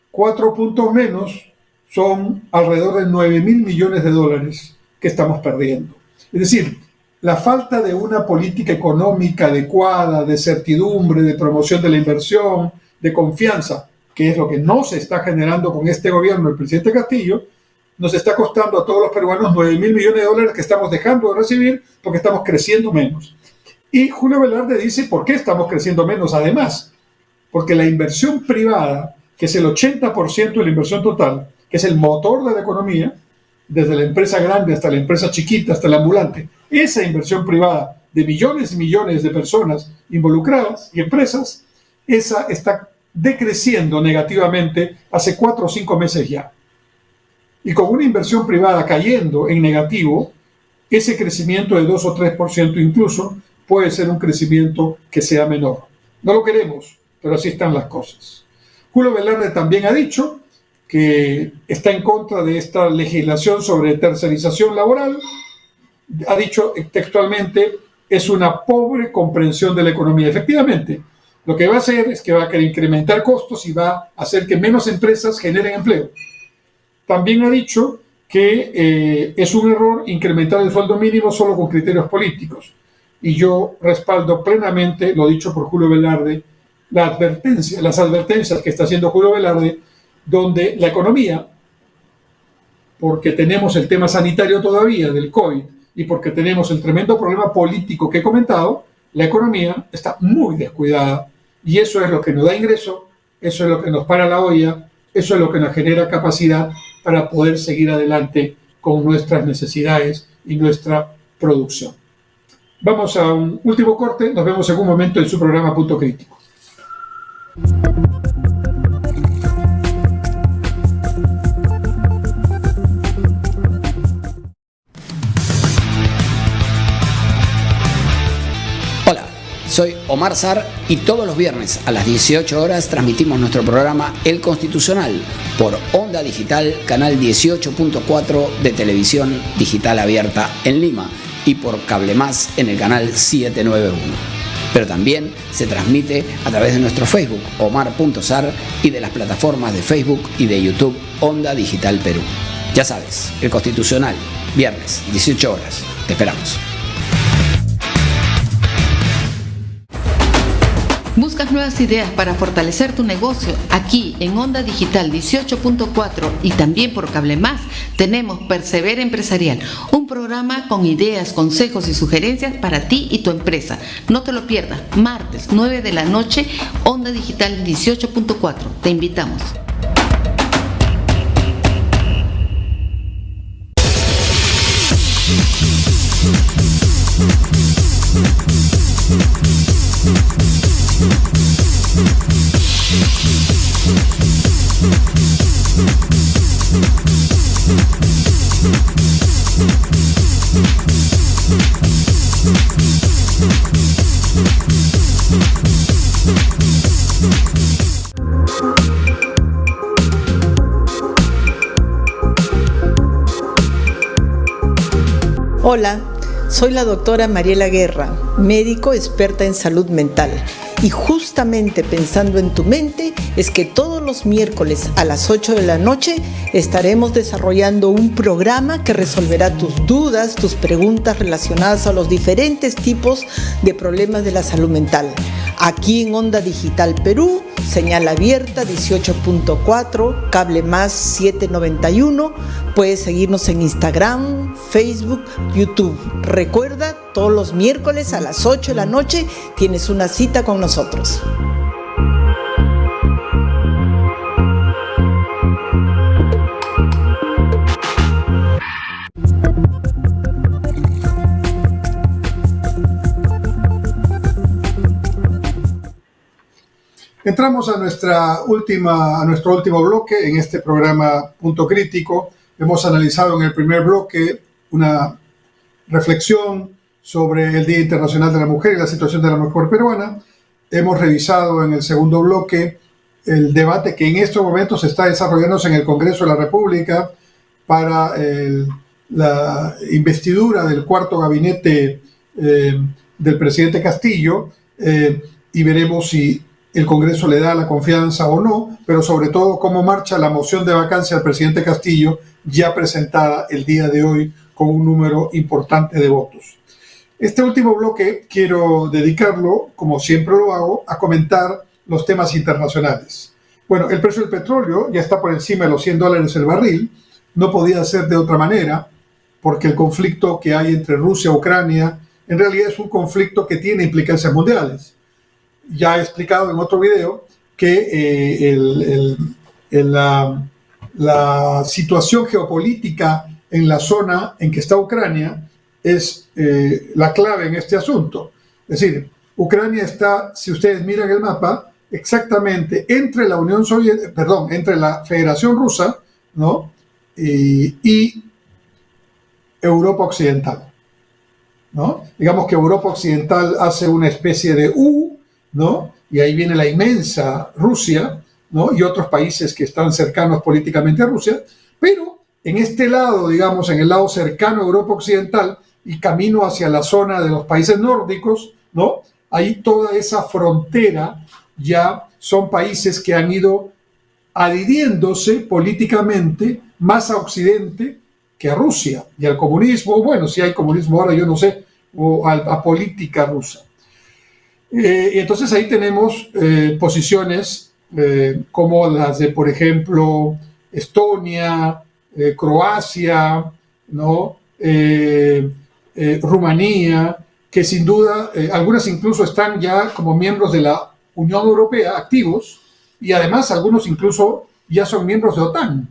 4 puntos menos son alrededor de 9.000 millones de dólares que estamos perdiendo. Es decir, la falta de una política económica adecuada, de certidumbre, de promoción de la inversión, de confianza, que es lo que no se está generando con este gobierno del presidente Castillo, nos está costando a todos los peruanos 9.000 millones de dólares que estamos dejando de recibir porque estamos creciendo menos. Y Julio Velarde dice, ¿por qué estamos creciendo menos? Además, porque la inversión privada, que es el 80% de la inversión total, que es el motor de la economía, desde la empresa grande hasta la empresa chiquita, hasta el ambulante, esa inversión privada de millones y millones de personas involucradas y empresas, esa está decreciendo negativamente hace 4 o 5 meses ya. Y con una inversión privada cayendo en negativo, ese crecimiento de 2 o 3% incluso puede ser un crecimiento que sea menor. No lo queremos, pero así están las cosas. Julio Velarde también ha dicho que está en contra de esta legislación sobre tercerización laboral. Ha dicho textualmente, es una pobre comprensión de la economía. Efectivamente, lo que va a hacer es que va a querer incrementar costos y va a hacer que menos empresas generen empleo. También ha dicho que es un error incrementar el sueldo mínimo solo con criterios políticos. Y yo respaldo plenamente lo dicho por Julio Velarde, las advertencias que está haciendo Julio Velarde, donde la economía, porque tenemos el tema sanitario todavía del COVID y porque tenemos el tremendo problema político que he comentado, la economía está muy descuidada y eso es lo que nos da ingreso, eso es lo que nos para la olla, eso es lo que nos genera capacidad para poder seguir adelante con nuestras necesidades y nuestra producción. Vamos a un último corte, nos vemos en un momento en su programa Punto Crítico. Hola, soy Omar Sar y todos los viernes a las 18 horas transmitimos nuestro programa El Constitucional por Onda Digital, canal 18.4 de televisión digital abierta en Lima y por Cable Más en el canal 791. Pero también se transmite a través de nuestro Facebook, Omar.Sar, y de las plataformas de Facebook y de YouTube Onda Digital Perú. Ya sabes, El Constitucional, viernes, 18 horas. Te esperamos. ¿Buscas nuevas ideas para fortalecer tu negocio? Aquí en Onda Digital 18.4 y también por Cable Más tenemos Persevera Empresarial, un programa con ideas, consejos y sugerencias para ti y tu empresa. No te lo pierdas, martes 9 de la noche, Onda Digital 18.4. Te invitamos. Hola, soy la doctora Mariela Guerra, médico experta en salud mental. Y justamente pensando en tu mente es que todos los miércoles a las 8 de la noche estaremos desarrollando un programa que resolverá tus dudas, tus preguntas relacionadas a los diferentes tipos de problemas de la salud mental. Aquí en Onda Digital Perú, señal abierta 18.4, Cable Más 791. Puedes seguirnos en Instagram, Facebook, YouTube. Recuerda, todos los miércoles a las 8 de la noche tienes una cita con nosotros. Entramos a nuestro último bloque en este programa Punto Crítico. Hemos analizado en el primer bloque una reflexión sobre el Día Internacional de la Mujer y la situación de la mujer peruana. Hemos revisado en el segundo bloque el debate que en estos momentos está desarrollándose en el Congreso de la República para la investidura del cuarto gabinete del presidente Castillo, y veremos si el Congreso le da la confianza o no, pero sobre todo cómo marcha la moción de vacancia al presidente Castillo, ya presentada el día de hoy con un número importante de votos. Este último bloque quiero dedicarlo, como siempre lo hago, a comentar los temas internacionales. Bueno, el precio del petróleo ya está por encima de los $100 el barril. No podía ser de otra manera, porque el conflicto que hay entre Rusia y Ucrania en realidad es un conflicto que tiene implicancias mundiales. Ya he explicado en otro video que la situación geopolítica en la zona en que está Ucrania es la clave en este asunto. Es decir, Ucrania está, si ustedes miran el mapa, exactamente entre la entre la Federación Rusa, ¿no? y Europa Occidental, ¿no? Digamos que Europa Occidental hace una especie de U, ¿no? Y ahí viene la inmensa Rusia, ¿no? Y otros países que están cercanos políticamente a Rusia, pero en este lado, digamos, en el lado cercano a Europa Occidental y camino hacia la zona de los países nórdicos, ¿no? Ahí toda esa frontera ya son países que han ido adhiriéndose políticamente más a Occidente que a Rusia y al comunismo. Bueno, si hay comunismo ahora, yo no sé, o a política rusa. Y entonces ahí tenemos posiciones como las de, por ejemplo, Estonia, Croacia, ¿no? Rumanía, que sin duda, algunas incluso están ya como miembros de la Unión Europea, activos, y además algunos incluso ya son miembros de OTAN,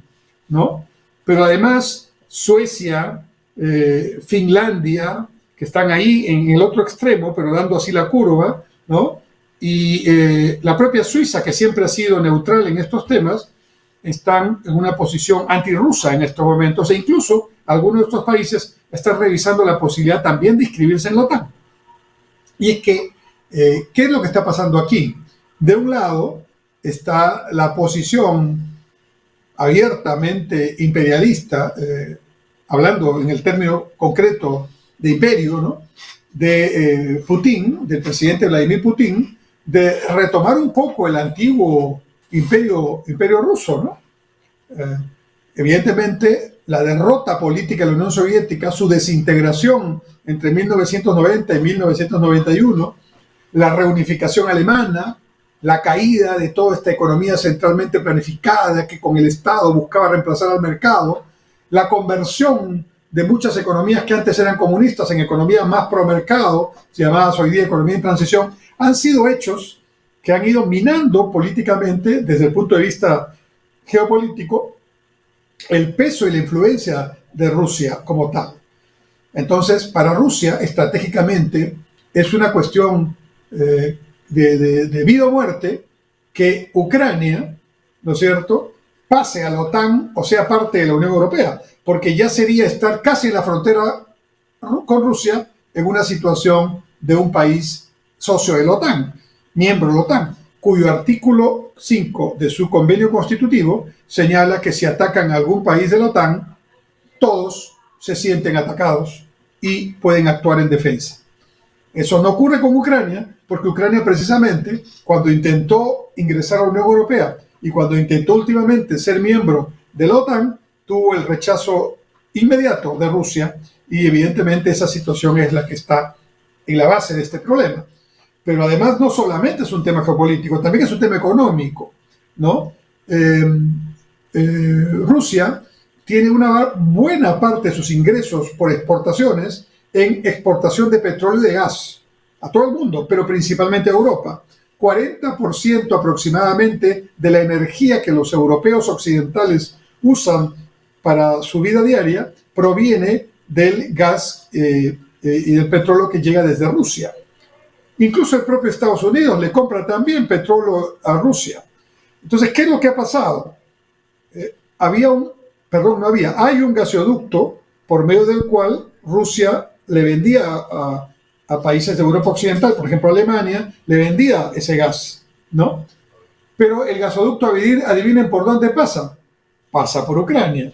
¿no? Pero además Suecia, Finlandia, que están ahí en el otro extremo, pero dando así la curva, ¿no? Y la propia Suiza, que siempre ha sido neutral en estos temas, están en una posición antirrusa en estos momentos, e incluso algunos de estos países están revisando la posibilidad también de inscribirse en la OTAN. Y es que, ¿qué es lo que está pasando aquí? De un lado está la posición abiertamente imperialista, hablando en el término concreto de imperio, ¿no? De Putin, del presidente Vladimir Putin, de retomar un poco el antiguo imperio ruso, ¿no? Evidentemente, la derrota política de la Unión Soviética, su desintegración entre 1990 y 1991, la reunificación alemana, la caída de toda esta economía centralmente planificada que con el Estado buscaba reemplazar al mercado, la conversión de muchas economías que antes eran comunistas en economías más pro mercado, llamadas hoy día economía en transición, han sido hechos que han ido minando políticamente, desde el punto de vista geopolítico, el peso y la influencia de Rusia como tal. Entonces, para Rusia, estratégicamente, es una cuestión de vida o muerte que Ucrania, ¿no es cierto?, pase a la OTAN o sea parte de la Unión Europea, porque ya sería estar casi en la frontera con Rusia en una situación de un país socio de la OTAN, miembro de la OTAN, cuyo artículo 5 de su convenio constitutivo señala que si atacan a algún país de la OTAN, todos se sienten atacados y pueden actuar en defensa. Eso no ocurre con Ucrania, porque Ucrania precisamente, cuando intentó ingresar a la Unión Europea y cuando intentó últimamente ser miembro de la OTAN, tuvo el rechazo inmediato de Rusia y evidentemente esa situación es la que está en la base de este problema. Pero además no solamente es un tema geopolítico, también es un tema económico, ¿no? Rusia tiene una buena parte de sus ingresos por exportaciones en exportación de petróleo y de gas a todo el mundo, pero principalmente a Europa. 40% aproximadamente de la energía que los europeos occidentales usan para su vida diaria proviene del gas y del petróleo que llega desde Rusia. Incluso el propio Estados Unidos le compra también petróleo a Rusia. Entonces, ¿qué es lo que ha pasado? Hay un gasoducto por medio del cual Rusia le vendía a países de Europa Occidental, por ejemplo Alemania, le vendía ese gas, ¿no? Pero el gasoducto, adivinen por dónde pasa. Pasa por Ucrania.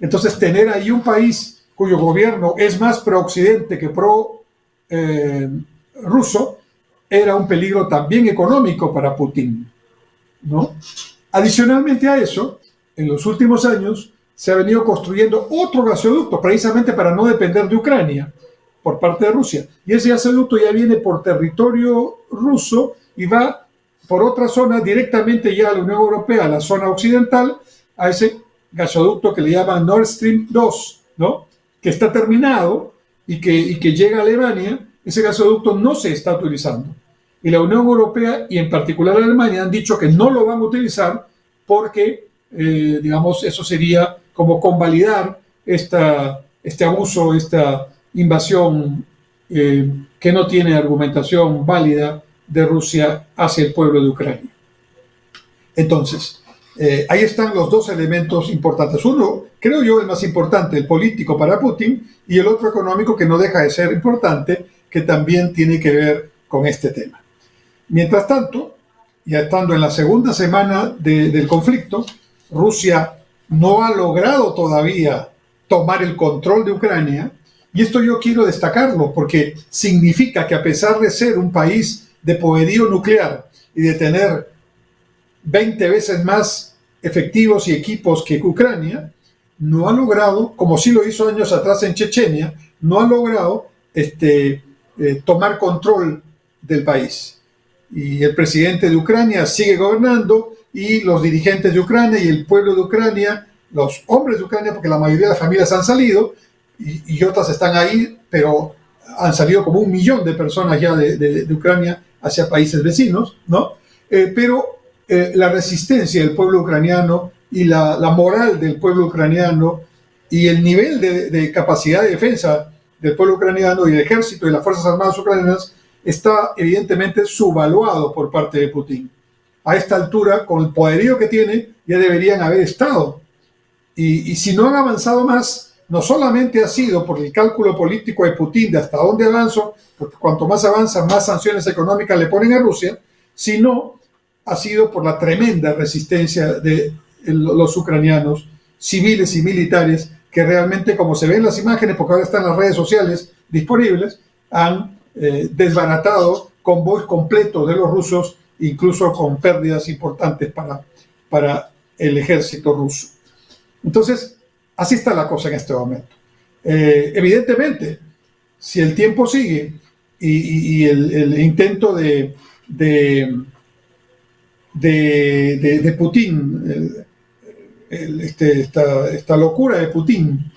Entonces, tener ahí un país cuyo gobierno es más pro-occidente que pro-ruso era un peligro también económico para Putin, ¿no? Adicionalmente a eso, en los últimos años se ha venido construyendo otro gasoducto precisamente para no depender de Ucrania por parte de Rusia. Y ese gasoducto ya viene por territorio ruso y va por otra zona directamente ya a la Unión Europea, a la zona occidental, a ese gasoducto que le llaman Nord Stream 2, ¿no? Que está terminado y que llega a Alemania. Ese gasoducto no se está utilizando. Y la Unión Europea y en particular Alemania han dicho que no lo van a utilizar porque, digamos, eso sería como convalidar este abuso, esta invasión que no tiene argumentación válida de Rusia hacia el pueblo de Ucrania. Entonces, ahí están los dos elementos importantes. Uno, creo yo, el más importante, el político para Putin, y el otro económico, que no deja de ser importante, que también tiene que ver con este tema. Mientras tanto, ya estando en la segunda semana del conflicto, Rusia no ha logrado todavía tomar el control de Ucrania, y esto yo quiero destacarlo porque significa que, a pesar de ser un país de poderío nuclear y de tener 20 veces más efectivos y equipos que Ucrania, no ha logrado, como sí lo hizo años atrás en Chechenia, no ha logrado tomar control del país. Y el presidente de Ucrania sigue gobernando, y los dirigentes de Ucrania y el pueblo de Ucrania, los hombres de Ucrania, porque la mayoría de las familias han salido y otras están ahí, pero han salido como 1 millón de personas ya de Ucrania hacia países vecinos, ¿no? Pero la resistencia del pueblo ucraniano y la moral del pueblo ucraniano y el nivel de capacidad de defensa del pueblo ucraniano y del ejército y las Fuerzas Armadas ucranianas está evidentemente subvaluado por parte de Putin. A esta altura, con el poderío que tiene, ya deberían haber estado. Y si no han avanzado más, no solamente ha sido por el cálculo político de Putin de hasta dónde avanzo, porque cuanto más avanza, más sanciones económicas le ponen a Rusia, sino ha sido por la tremenda resistencia de los ucranianos, civiles y militares, que realmente, como se ven en las imágenes, porque ahora están las redes sociales disponibles, han desbaratado convoys completos de los rusos, incluso con pérdidas importantes para el ejército ruso. Entonces, así está la cosa en este momento. Evidentemente, si el tiempo sigue y el intento de Putin, esta locura de Putin,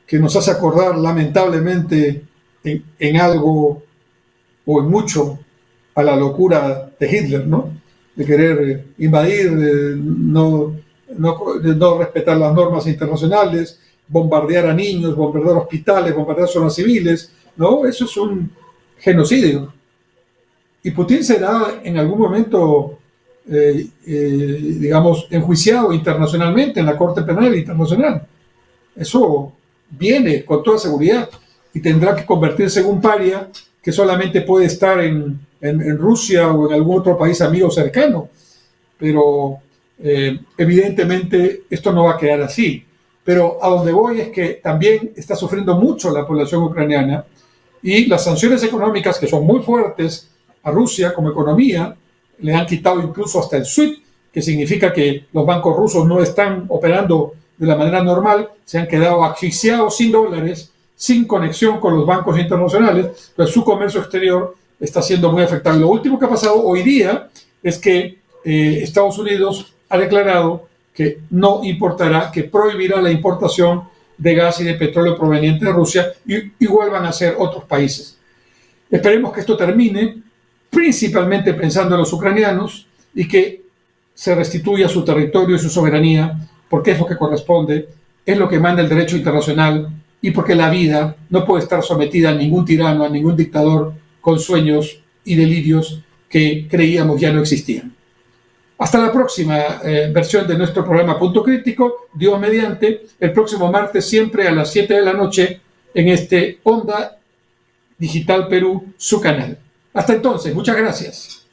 que nos hace acordar lamentablemente en algo o en mucho a la locura de Hitler, ¿no? De querer invadir, de no respetar las normas internacionales, bombardear a niños, bombardear hospitales, bombardear zonas civiles, ¿no? Eso es un genocidio. Y Putin será en algún momento, digamos, enjuiciado internacionalmente en la Corte Penal Internacional. Eso viene con toda seguridad y tendrá que convertirse en un paria que solamente puede estar en Rusia o en algún otro país amigo cercano. Pero evidentemente esto no va a quedar así. Pero a donde voy es que también está sufriendo mucho la población ucraniana, y las sanciones económicas, que son muy fuertes a Rusia como economía, le han quitado incluso hasta el SWIFT, que significa que los bancos rusos no están operando de la manera normal, se han quedado asfixiados sin dólares, sin conexión con los bancos internacionales, pues su comercio exterior está siendo muy afectado. Lo último que ha pasado hoy día es que Estados Unidos ha declarado que no importará, que prohibirá la importación de gas y de petróleo proveniente de Rusia, y igual van a ser otros países. Esperemos que esto termine, principalmente pensando en los ucranianos, y que se restituya su territorio y su soberanía, porque es lo que corresponde, es lo que manda el derecho internacional, y porque la vida no puede estar sometida a ningún tirano, a ningún dictador con sueños y delirios que creíamos ya no existían. Hasta la próxima versión de nuestro programa Punto Crítico, Dios mediante, el próximo martes, siempre a las 7 de la noche, en este Onda Digital Perú, su canal. Hasta entonces, muchas gracias.